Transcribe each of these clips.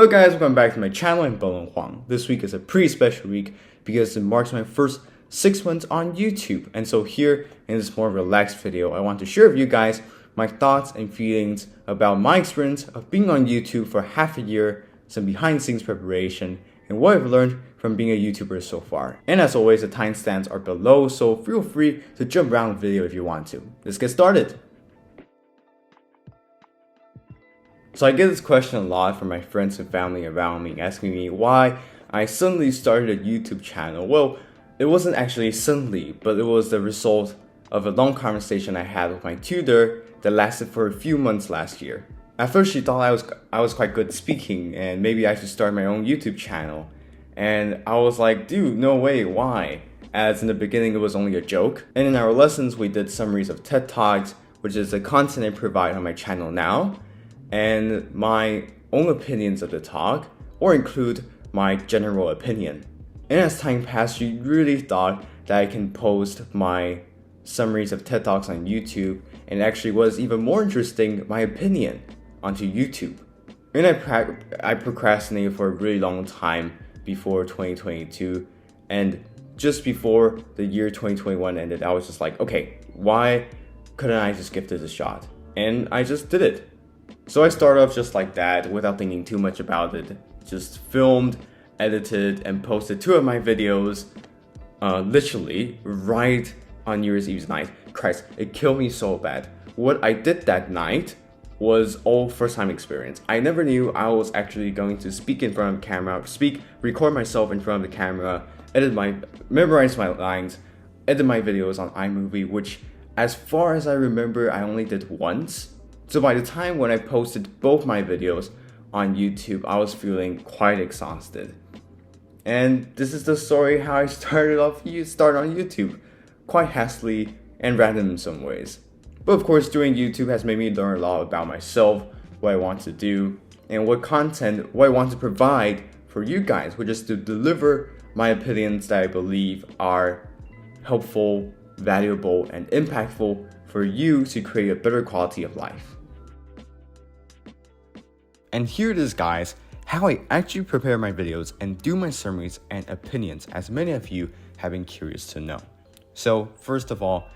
Hello guys, welcome back to my channel. I'm Bo Huang. This week is a pretty special week because it marks my first 6 months on YouTube. And so here in this more relaxed video, I want to share with you guys my thoughts and feelings about my experience of being on YouTube for half a year, some behind the scenes preparation, and what I've learned from being a YouTuber so far. And as always, the timestamps are below, so feel free to jump around the video if you want to. Let's get started. So I get this question a lot from my friends and family around me, asking me why I suddenly started a YouTube channel. Well, it wasn't actually suddenly, but it was the result of a long conversation I had with my tutor that lasted for a few months last year. At first, she thought I was quite good at speaking and maybe I should start my own YouTube channel. And I was like, dude, no way, why? As in the beginning, it was only a joke. And in our lessons, we did summaries of TED Talks, which is the content I provide on my channel now, and my own opinions of the talk, or include my general opinion. And as time passed, she really thought that I can post my summaries of TED Talks on YouTube, and actually was even more interesting, my opinion onto YouTube. And I procrastinated for a really long time before 2022, and just before the year 2021 ended, I was just like, okay, why couldn't I just give this a shot? And I just did it. So I started off just like that, without thinking too much about it. Just filmed, edited, and posted 2 of my videos, literally right on New Year's Eve's night. Christ, it killed me so bad. What I did that night was all first-time experience. I never knew I was actually going to speak in front of the camera, record myself in front of the camera, memorize my lines, edit my videos on iMovie, which, as far as I remember, I only did once. So by the time when I posted both my videos on YouTube, I was feeling quite exhausted. And this is the story how I started on YouTube, quite hastily and random in some ways. But of course, doing YouTube has made me learn a lot about myself, what I want to do, and what I want to provide for you guys, which is to deliver my opinions that I believe are helpful, valuable, and impactful for you to create a better quality of life. And here it is, guys, how I actually prepare my videos and do my summaries and opinions, as many of you have been curious to know. So first of all,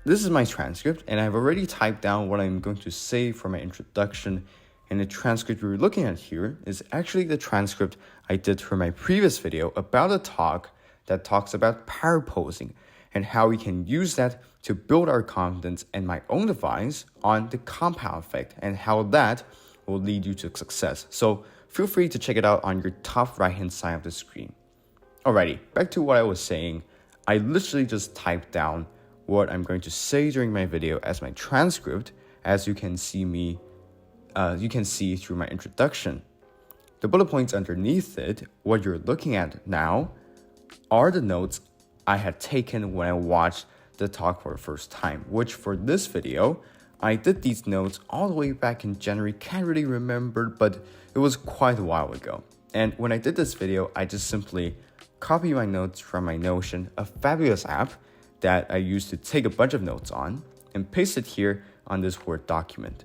this is my transcript, and I've already typed down what I'm going to say for my introduction. And the transcript you're looking at here is actually the transcript I did for my previous video about a talk that talks about power posing and how we can use that to build our confidence and my own advice on the compound effect and how that will lead you to success. So feel free to check it out on your top right-hand side of the screen. Alrighty, back to what I was saying. I literally just typed down what I'm going to say during my video as my transcript, as you can see through my introduction. The bullet points underneath it, what you're looking at now, are the notes I had taken when I watched the talk for the first time, which for this video, I did these notes all the way back in January. Can't really remember, but it was quite a while ago. And when I did this video, I just simply copied my notes from my Notion, a fabulous app that I used to take a bunch of notes on, and paste it here on this Word document.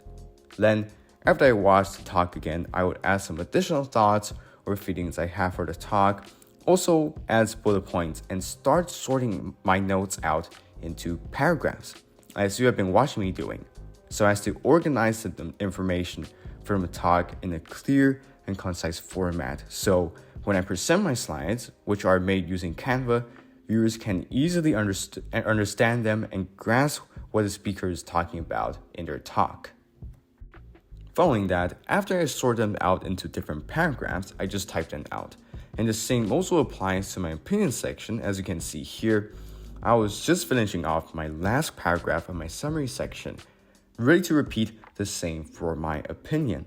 Then, after I watched the talk again, I would add some additional thoughts or feelings I have for the talk, also add bullet points, and start sorting my notes out into paragraphs, as you have been watching me doing, so as to organize the information from the talk in a clear and concise format. So when I present my slides, which are made using Canva, viewers can easily understand them and grasp what the speaker is talking about in their talk. Following that, after I sort them out into different paragraphs, I just type them out. And the same also applies to my opinion section. As you can see here, I was just finishing off my last paragraph of my summary section, ready to repeat the same for my opinion.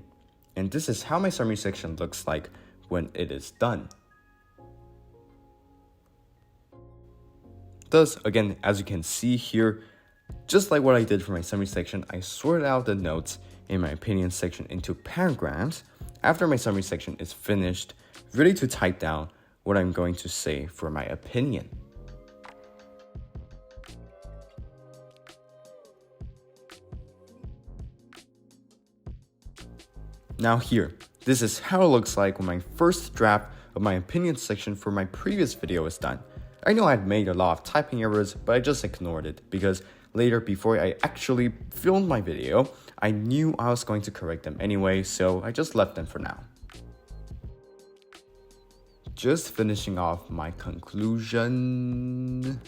And this is how my summary section looks like when it is done. Thus, again, as you can see here, just like what I did for my summary section, I sorted out the notes in my opinion section into paragraphs after my summary section is finished, ready to type down what I'm going to say for my opinion. Now here, This is how it looks like when my first draft of my opinion section for my previous video is done. I know I'd made a lot of typing errors, but I just ignored it because later, before I actually filmed my video, I knew I was going to correct them anyway, so I just left them for now. Just finishing off my conclusion.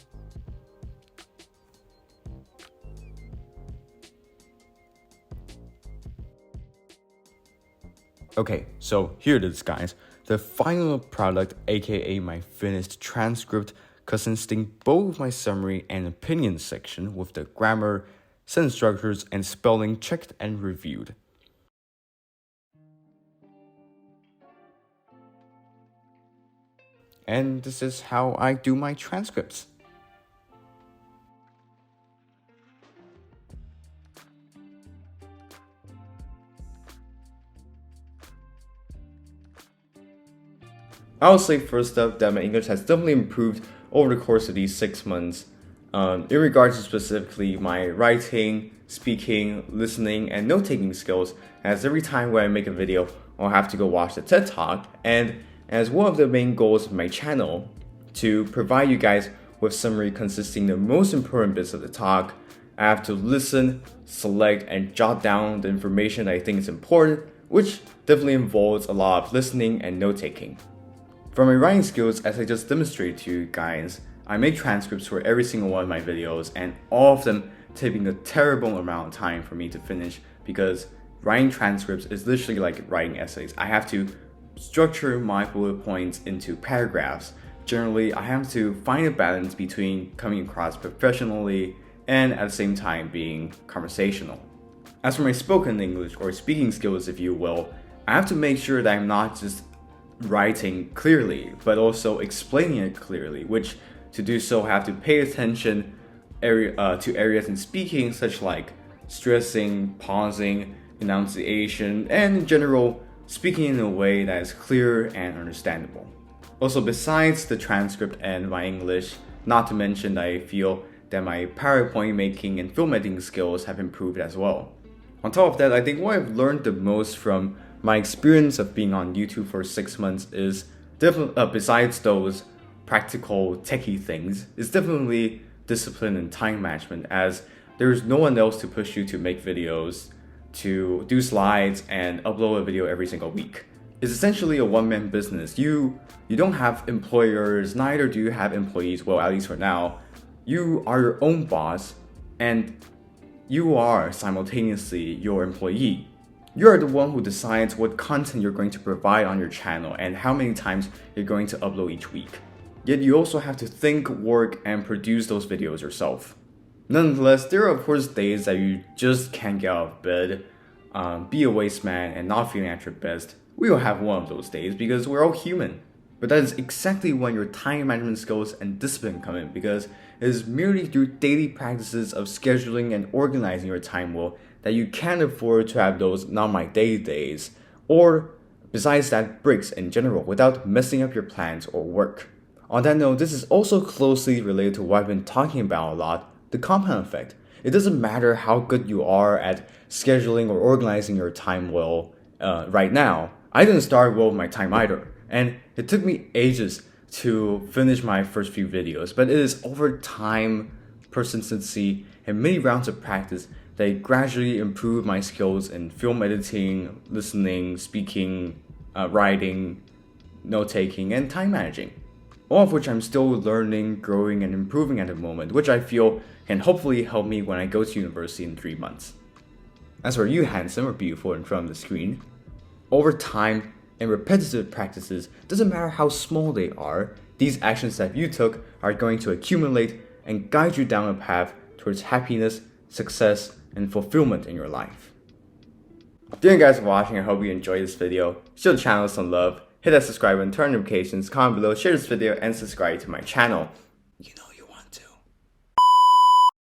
Okay, so here it is, guys. The final product, aka my finished transcript, consisting both my summary and opinion section with the grammar, sentence structures, and spelling checked and reviewed. And this is how I do my transcripts. I would say first up that my English has definitely improved over the course of these 6 months. In regards to specifically my writing, speaking, listening, and note-taking skills, as every time when I make a video, I'll have to go watch the TED Talk, and as one of the main goals of my channel, to provide you guys with summary consisting the most important bits of the talk, I have to listen, select, and jot down the information that I think is important, which definitely involves a lot of listening and note-taking. For my writing skills, as I just demonstrated to you guys, I make transcripts for every single one of my videos, and all of them taking a terrible amount of time for me to finish because writing transcripts is literally like writing essays. I have to structure my bullet points into paragraphs. Generally, I have to find a balance between coming across professionally and at the same time being conversational. As for my spoken English or speaking skills, if you will, I have to make sure that I'm not just writing clearly, but also explaining it clearly, which to do so I have to pay attention to areas in speaking such like stressing, pausing, enunciation, and in general, speaking in a way that is clear and understandable. Also, besides the transcript and my English, not to mention that I feel that my PowerPoint making and film editing skills have improved as well. On top of that, I think what I've learned the most from my experience of being on YouTube for 6 months is definitely, besides those practical techie things, is definitely discipline and time management, as there's no one else to push you to make videos, to do slides, and upload a video every single week. It's essentially a one-man business. You don't have employers, neither do you have employees, well, at least for now. You are your own boss, and you are simultaneously your employee. You're the one who decides what content you're going to provide on your channel and how many times you're going to upload each week. Yet you also have to think, work, and produce those videos yourself. Nonetheless, there are of course days that you just can't get out of bed, be a waste man, and not feeling at your best. We all have one of those days because we're all human. But that is exactly when your time management skills and discipline come in, because it is merely through daily practices of scheduling and organizing your time well that you can afford to have those not my day days, or besides that, breaks in general without messing up your plans or work. On that note, this is also closely related to what I've been talking about a lot, the compound effect. It doesn't matter how good you are at scheduling or organizing your time well right now. I didn't start well with my time either, and it took me ages to finish my first few videos, but it is over time, persistency, and many rounds of practice that I gradually improved my skills in film editing, listening, speaking, writing, note-taking, and time managing. All of which I'm still learning, growing, and improving at the moment, which I feel can hopefully help me when I go to university in 3 months. As for you handsome or beautiful in front of the screen, over time and repetitive practices, doesn't matter how small they are, these actions that you took are going to accumulate and guide you down a path towards happiness, success, and fulfillment in your life. Thank you guys for watching. I hope you enjoyed this video. Show the channel some love. Hit that subscribe button, turn on notifications, comment below, share this video, and subscribe to my channel. You know you want to.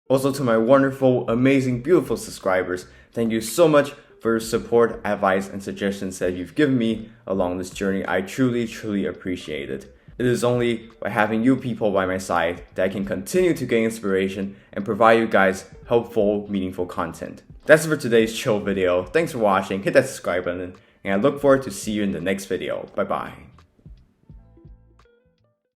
Also to my wonderful, amazing, beautiful subscribers, thank you so much for your support, advice, and suggestions that you've given me along this journey. I truly, truly appreciate it. It is only by having you people by my side that I can continue to gain inspiration and provide you guys helpful, meaningful content. That's it for today's chill video. Thanks for watching. Hit that subscribe button and I look forward to see you in the next video. Bye bye.